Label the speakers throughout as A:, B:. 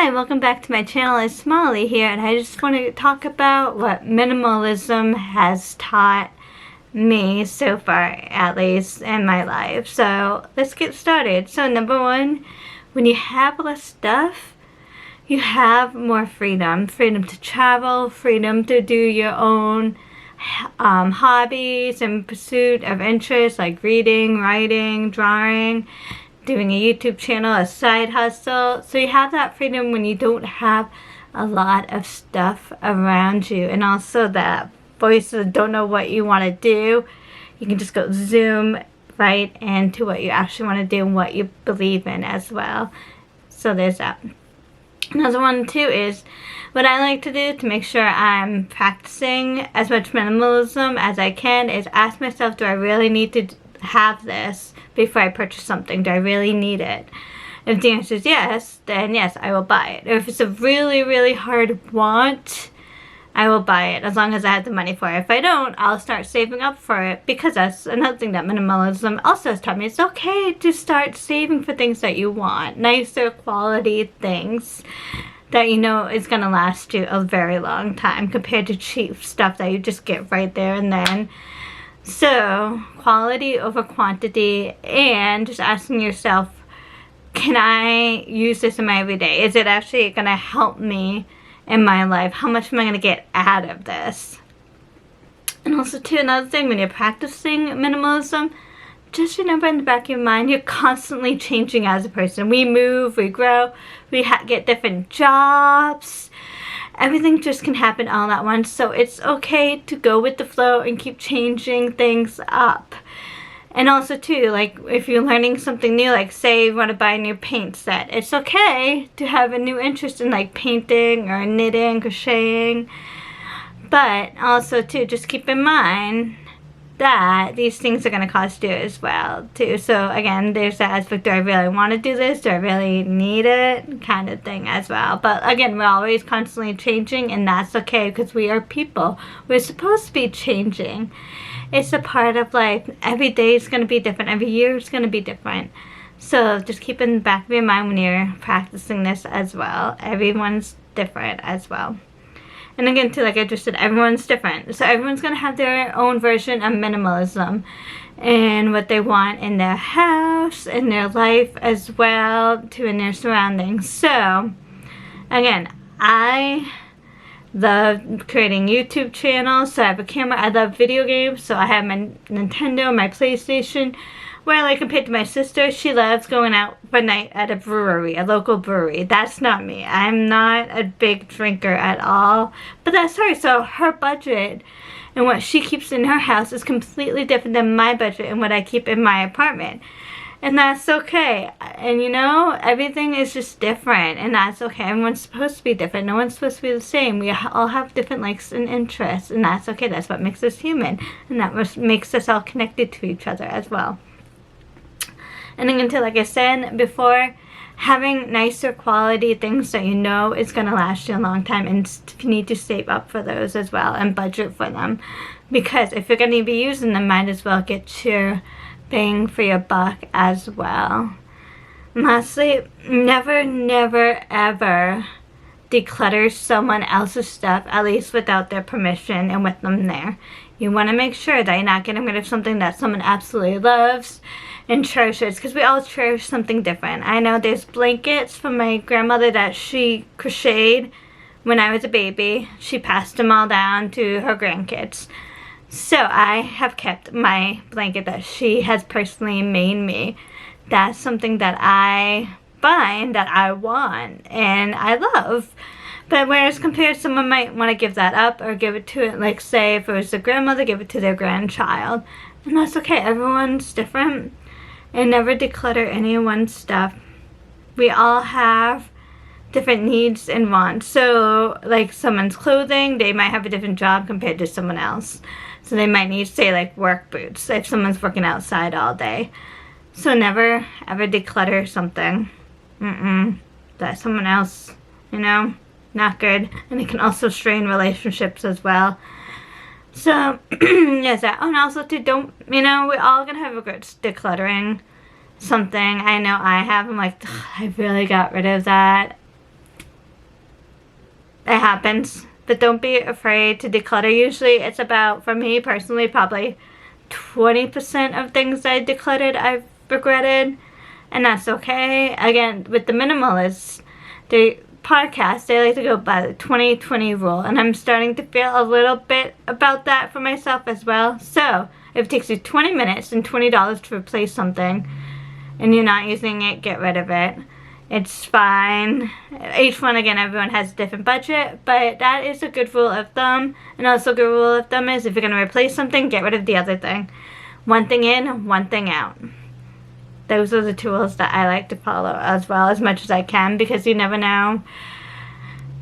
A: Hi, welcome back to my channel. It's Molly here, and I just want to talk about what minimalism has taught me so far, at least in my life. So let's get started. So number one, when you have less stuff, you have more freedom. Freedom to travel, freedom to do your own hobbies and pursuit of interests like reading, writing, drawing, doing a YouTube channel, a side hustle. So you have that freedom when you don't have a lot of stuff around you. And also that voices don't know what you want to do. You can just go zoom right into what you actually want to do and what you believe in as well. So there's that. Another one too is what I like to do to make sure I'm practicing as much minimalism as I can is ask myself, do I really need to have this before I purchase something? Do I really need it? If the answer is yes, then yes, I will buy it. Or if it's a really, really hard want, I will buy it as long as I have the money for it. If I don't, I'll start saving up for it, because that's another thing that minimalism also has taught me. It's okay to start saving for things that you want. Nicer quality things that you know is going to last you a very long time compared to cheap stuff that you just get right there and then. So, quality over quantity, and just asking yourself, can I use this in my everyday? Is it actually going to help me in my life? How much am I going to get out of this? And also, too, another thing, when you're practicing minimalism, just remember in the back of your mind, you're constantly changing as a person. We move, we grow, we get different jobs. Everything just can happen all at once, so it's okay to go with the flow and keep changing things up. And also too, like if you're learning something new, like say you want to buy a new paint set, it's okay to have a new interest in like painting or knitting, crocheting. But also too, just keep in mind that these things are going to cost you as well too. So again, there's that aspect, do I really want to do this? Do I really need it? Kind of thing as well. But again, we're always constantly changing, and that's okay because we are people. We're supposed to be changing. It's a part of life. Every day is going to be different. Every year is going to be different. So just keep in the back of your mind when you're practicing this as well. Everyone's different as well. And again, too, like I just said, everyone's different. So everyone's going to have their own version of minimalism and what they want in their house, in their life as well, too, in their surroundings. So, again, I love creating YouTube channels. So I have a camera. I love video games. So I have my Nintendo, my PlayStation. Well, like compared to my sister, she loves going out for night at a brewery, a local brewery. That's not me. I'm not a big drinker at all. But that's her. So her budget and what she keeps in her house is completely different than my budget and what I keep in my apartment. And that's okay. And you know, everything is just different. And that's okay. Everyone's supposed to be different. No one's supposed to be the same. We all have different likes and interests. And that's okay. That's what makes us human. And that makes us all connected to each other as well. And then until, like I said before, having nicer quality things that you know is going to last you a long time, and you need to save up for those as well and budget for them. Because if you're going to be using them, might as well get your bang for your buck as well. And lastly, never, never, ever declutter someone else's stuff, at least without their permission and with them there. You want to make sure that you're not getting rid of something that someone absolutely loves and cherishes, because we all cherish something different. I know there's blankets from my grandmother that she crocheted when I was a baby. She passed them all down to her grandkids. So I have kept my blanket that she has personally made me. That's something that I find that I want and I love. But whereas compared, someone might want to give that up or give it to it, like say if it was a grandmother, give it to their grandchild. And that's okay. Everyone's different. And never declutter anyone's stuff. We all have different needs and wants. So like someone's clothing, they might have a different job compared to someone else. So they might need, say, like work boots if someone's working outside all day. So never ever declutter something that someone else, you know, not good. And it can also strain relationships as well. So, yes, and also too, don't, you know, we're all gonna have regrets decluttering something. I know I have. I'm like, I really got rid of that. It happens. But don't be afraid to declutter. Usually it's about, for me personally, probably 20% of things I decluttered I've regretted. And that's okay. Again, with the minimalists, the podcast, they like to go by the 20-20 rule. And I'm starting to feel a little bit about that for myself as well. So, if it takes you 20 minutes and $20 to replace something, and you're not using it, get rid of it. It's fine. Each one, again, everyone has a different budget, but that is a good rule of thumb. And also a good rule of thumb is if you're going to replace something, get rid of the other thing. One thing in, one thing out. Those are the tools that I like to follow as well, as much as I can, because you never know.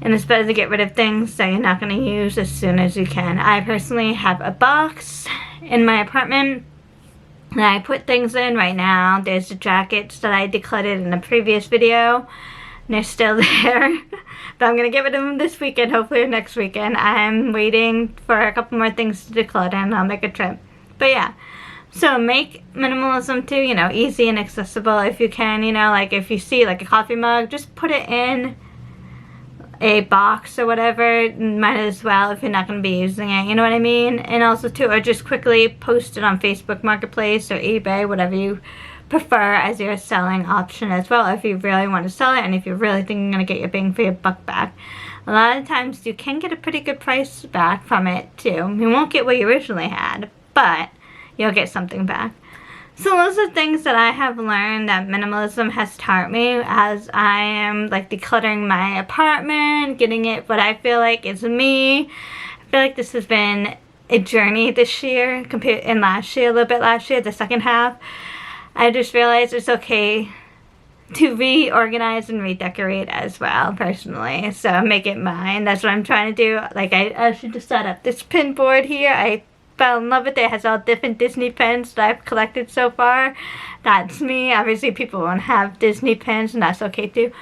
A: And it's better to get rid of things that you're not going to use as soon as you can. I personally have a box in my apartment that I put things in right now. There's the jackets that I decluttered in the previous video. And they're still there. But I'm going to get rid of them this weekend, hopefully, or next weekend. I'm waiting for a couple more things to declutter and I'll make a trip. But yeah. So make minimalism too, you know, easy and accessible if you can, you know, like if you see like a coffee mug, just put it in a box or whatever. Might as well if you're not going to be using it, you know what I mean? And also too, or just quickly post it on Facebook Marketplace or eBay, whatever you prefer as your selling option as well, if you really want to sell it and if you're really thinking you're going to get your bang for your buck back. A lot of times you can get a pretty good price back from it too. You won't get what you originally had, but you'll get something back. So those are things that I have learned that minimalism has taught me as I am like decluttering my apartment, getting it what I feel like is me. I feel like this has been a journey this year compared in last year, a little bit last year, the second half. I just realized it's okay to reorganize and redecorate as well, personally. So make it mine. That's what I'm trying to do. Like I should just set up this pin board here. I fell in love with it. It has all different Disney pins that I've collected so far. That's me. Obviously people won't have Disney pins and that's okay too.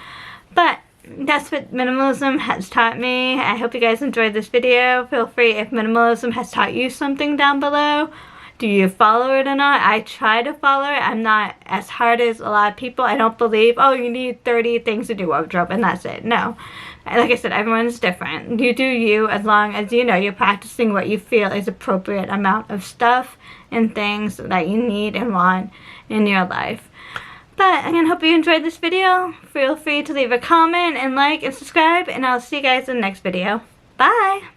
A: But that's what minimalism has taught me. I hope you guys enjoyed this video. Feel free if minimalism has taught you something down below. Do you follow it or not? I try to follow it. I'm not as hard as a lot of people. I don't believe, oh, you need 30 things to do wardrobe and that's it. No. Like I said, everyone's different. You do you as long as you know you're practicing what you feel is appropriate amount of stuff and things that you need and want in your life. But again, hope you enjoyed this video. Feel free to leave a comment and like and subscribe, and I'll see you guys in the next video. Bye!